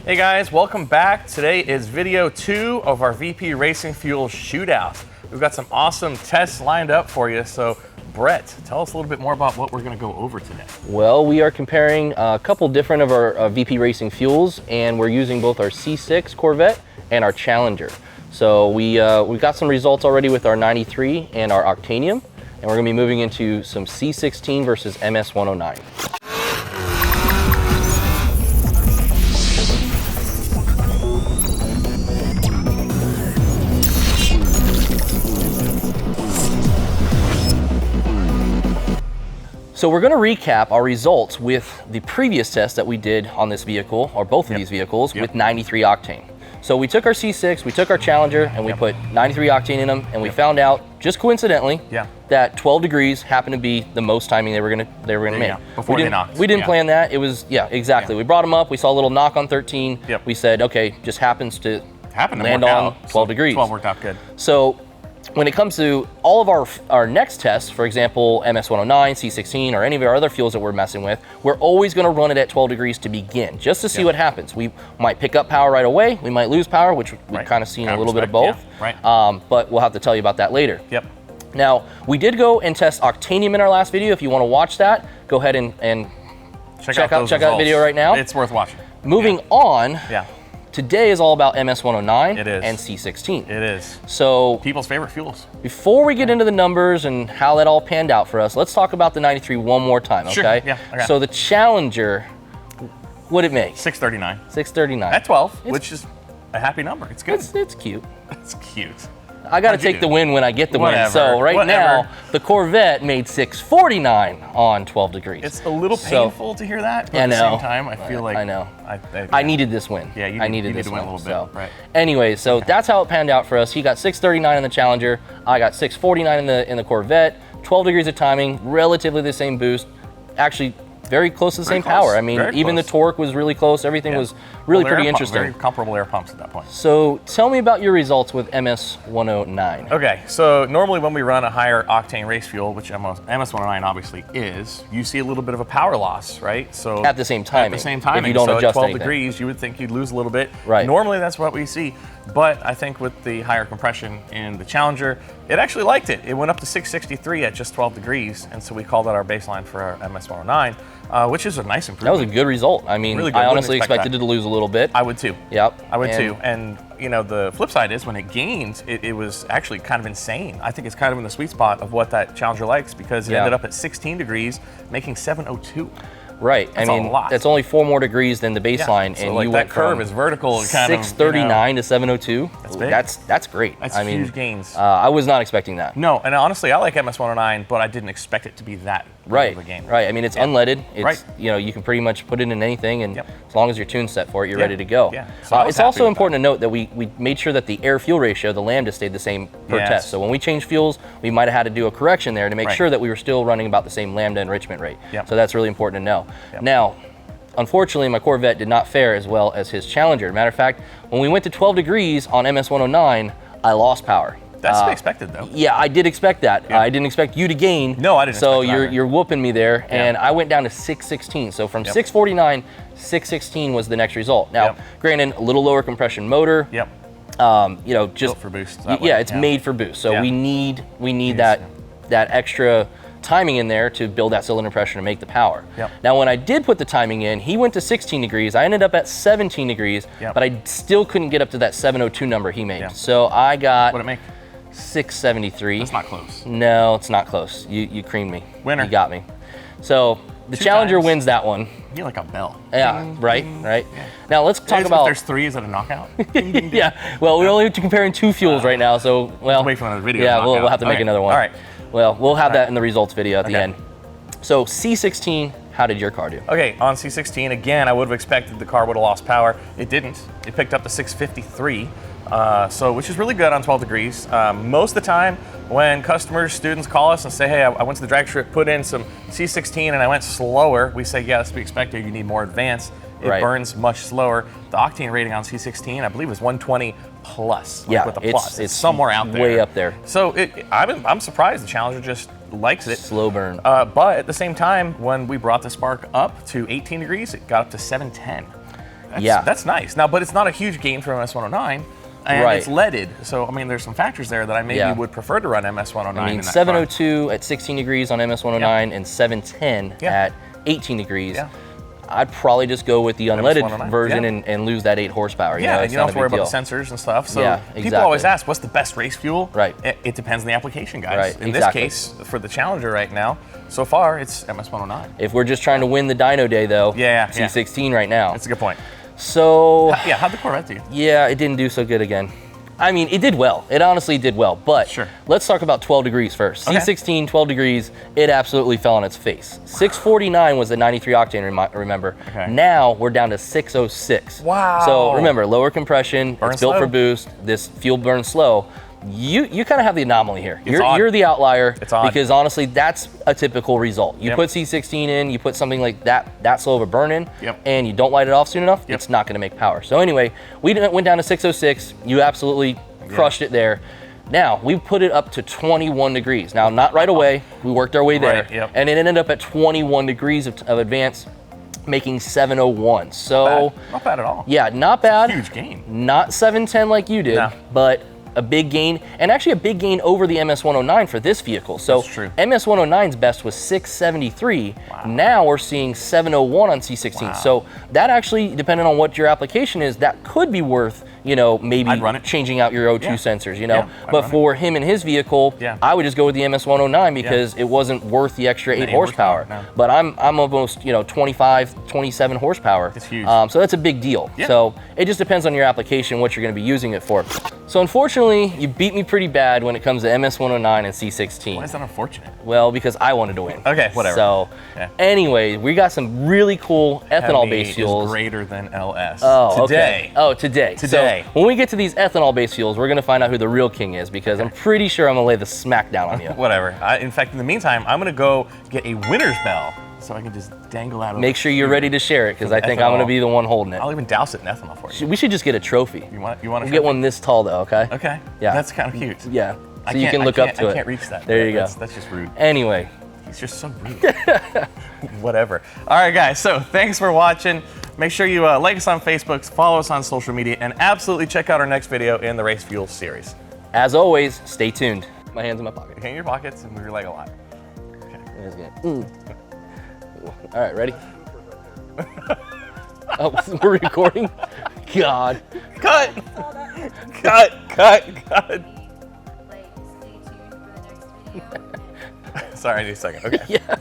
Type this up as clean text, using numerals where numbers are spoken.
Hey guys, welcome back. Today is video 2 of our VP Racing Fuel Shootout. We've got some awesome tests lined up for you, so Brett, tell us a little bit more about what we're going to go over today. Well, we are comparing a couple different of our VP Racing fuels, and we're using both our C6 Corvette and our Challenger. So we've got some results already with our 93 and our Octanium, and we're going to be moving into some C16 versus MS109. So we're going to recap our results with the previous test that we did on this vehicle, or both of these vehicles, with 93 octane. So we took our C6, we took our Challenger, and we put 93 octane in them, and we found out, just coincidentally, that 12 degrees happened to be the most timing they were gonna make. Before they knocked. We didn't plan that. It was, exactly. We brought them up, we saw a little knock on 13. We said, okay, just happens to land on 12 degrees. 12 worked out good. So when it comes to all of our next tests, for example, MS109, C16, or any of our other fuels that we're messing with, we're always going to run it at 12 degrees to begin, just to see what happens. We might pick up power right away, we might lose power, which we've kind of seen a little bit of both, but we'll have to tell you about that later. Now, we did go and test Octanium in our last video. If you want to watch that, go ahead and check out the video right now. It's worth watching. Moving on. Today is all about MS109 and C16. It is. So people's favorite fuels. Before we get into the numbers and how that all panned out for us, let's talk about the 93 one more time, okay? Okay. So the Challenger, what did it make? 639. 639. At 12, which is a happy number. It's good. It's cute. It's cute. I got to take the win when I get the win. So now, the Corvette made 649 on 12 degrees. It's a little painful to hear that, but at the same time, I feel like I needed this win. Yeah, you needed this to win a little bit. Right. Anyway, so that's how it panned out for us. He got 639 in the Challenger. I got 649 in the Corvette. 12 degrees of timing, relatively the same boost. Actually, very close to the same power. I mean, even the torque was really close. Everything was really pretty interesting. Very comparable air pumps at that point. So tell me about your results with MS109. Okay, so normally when we run a higher octane race fuel, which MS109 obviously is, you see a little bit of a power loss, right? So at the same timing. At the same timing. If you don't adjust at 12 anything. degrees, you would think you'd lose a little bit. Right. Normally that's what we see, but I think with the higher compression in the Challenger, it actually liked it. It went up to 663 at just 12 degrees, and so we called that our baseline for our MS109. Which is a nice improvement. That was a good result. I mean, really I honestly expected it to lose a little bit. I would too. Yep. I would too. And you know, the flip side is when it gains, it was actually kind of insane. I think it's kind of in the sweet spot of what that Challenger likes, because it ended up at 16 degrees, making 702. Right. That's I mean, that's only 4 more degrees than the baseline, so and like you that went curve is vertical. 639 to 702. That's big. That's great. That's huge gains. I was not expecting that. No, and honestly, I like MS109, but I didn't expect it to be that big of a gain. Right. I mean, it's unleaded. It's you know, you can pretty much put it in anything, and as long as your tune's set for it, you're ready to go. So it's also important to note that we made sure that the air-fuel ratio, the lambda, stayed the same per test. So when we changed fuels, we might have had to do a correction there to make sure that we were still running about the same lambda enrichment rate. So that's really important to know. Now, unfortunately, my Corvette did not fare as well as his Challenger. Matter of fact, when we went to 12 degrees on MS109, I lost power. That's to be expected, though. Yeah, I did expect that. I didn't expect you to gain. No, I didn't. So you're whooping me there, and I went down to 616. So from 649, 616 was the next result. Now, granted, a little lower compression motor. You know, just built for boost. It's made for boost. So we need that extra timing in there to build that cylinder pressure to make the power. Now, when I did put the timing in, he went to 16 degrees. I ended up at 17 degrees, but I still couldn't get up to that 702 number he made. So I got. What did it make? 673. That's not close. No, it's not close. You creamed me. Winner. You got me. So the Challenger wins that one. You're like a bell. Yeah, right. Now let's talk about. If there's 3, is that a knockout? Well, we're only comparing 2 fuels right now, so wait for another video. Yeah, we'll have to make another one. All right. Well, we'll have that in the results video at the end. So C16, how did your car do? Okay, on C16, again, I would have expected the car would have lost power. It didn't. It picked up to 653, which is really good on 12 degrees. Most of the time, when customers, students call us and say, hey, I went to the drag strip, put in some C16, and I went slower, we say, yes, we expected. You need more advance. It burns much slower. The octane rating on C16, I believe, is 120 plus. With a plus. It's somewhere out there. Way up there. So I'm surprised the Challenger just likes it. Slow burn. But at the same time, when we brought the spark up to 18 degrees, it got up to 710. That's nice. Now, but it's not a huge gain from MS-109. And it's leaded, so I mean, there's some factors there that I maybe would prefer to run MS-109. I mean, 702 at 16 degrees on MS-109 and 710 at 18 degrees. I'd probably just go with the unleaded version and lose that 8 horsepower. You know, and you don't have to worry about the sensors and stuff. So people always ask, what's the best race fuel? Right. It depends on the application, guys. In this case, for the Challenger right now, so far, it's MS-109. If we're just trying to win the dyno day, though, C16 right now. That's a good point. So how'd the Corvette do? Yeah, it didn't do so good again. I mean, it did well. It honestly did well. But let's talk about 12 degrees first. C16, 12 degrees, it absolutely fell on its face. 649 was the 93 octane, remember. Now we're down to 606. Wow. So remember, lower compression, it's built for boost. This fuel burns slow. You kind of have the anomaly here. You're the outlier because honestly, that's a typical result. You put C16 in, you put something like that slow of a burn in, and you don't light it off soon enough, it's not going to make power. So anyway, we went down to 606. You absolutely crushed it there. Now, we put it up to 21 degrees. Now, not right away. We worked our way there, and it ended up at 21 degrees of advance, making 701. So not bad at all. Yeah, not bad. Huge gain. Not 710 like you did, but a big gain, and actually a big gain over the MS-109 for this vehicle. So MS-109's best was 673. Now we're seeing 701 on C16. So that actually, depending on what your application is, that could be worth, you know, maybe changing out your O2 sensors, you know. But for him and his vehicle, I would just go with the MS-109 because it wasn't worth the extra 8 horsepower. But I'm almost, you know, 25, 27 horsepower. It's huge. So that's a big deal. So it just depends on your application, what you're going to be using it for. So unfortunately, you beat me pretty bad when it comes to MS-109 and C16. Why is that unfortunate? Well, because I wanted to win. Okay, whatever. So anyway, we got some really cool ethanol-based fuels. Is greater than LS. Oh, today. Okay. Oh, today. Today. So when we get to these ethanol-based fuels, we're gonna find out who the real king is because I'm pretty sure I'm gonna lay the smack down on you. Whatever. In fact, in the meantime, I'm gonna go get a winner's bell so I can just dangle out of Make sure you're ready to share it because I think I'm gonna be the one holding it. I'll even douse it in ethanol for you. We should just get a trophy. You want to get one this tall though, okay? Okay. Yeah. That's kind of cute. Yeah. So you can look up to it. I can't reach that. There you go. That's just rude. Anyway. He's just so rude. Whatever. All right, guys. So thanks for watching. Make sure you like us on Facebook, follow us on social media, and absolutely check out our next video in the Race Fuel series. As always, stay tuned. My hands in my pocket. Hang in your pockets and move your leg a lot. Okay. All right, ready? Oh, we're recording? God. Cut! Cut! Like, stay tuned for the next video. Sorry, I need a second. Okay. Yeah.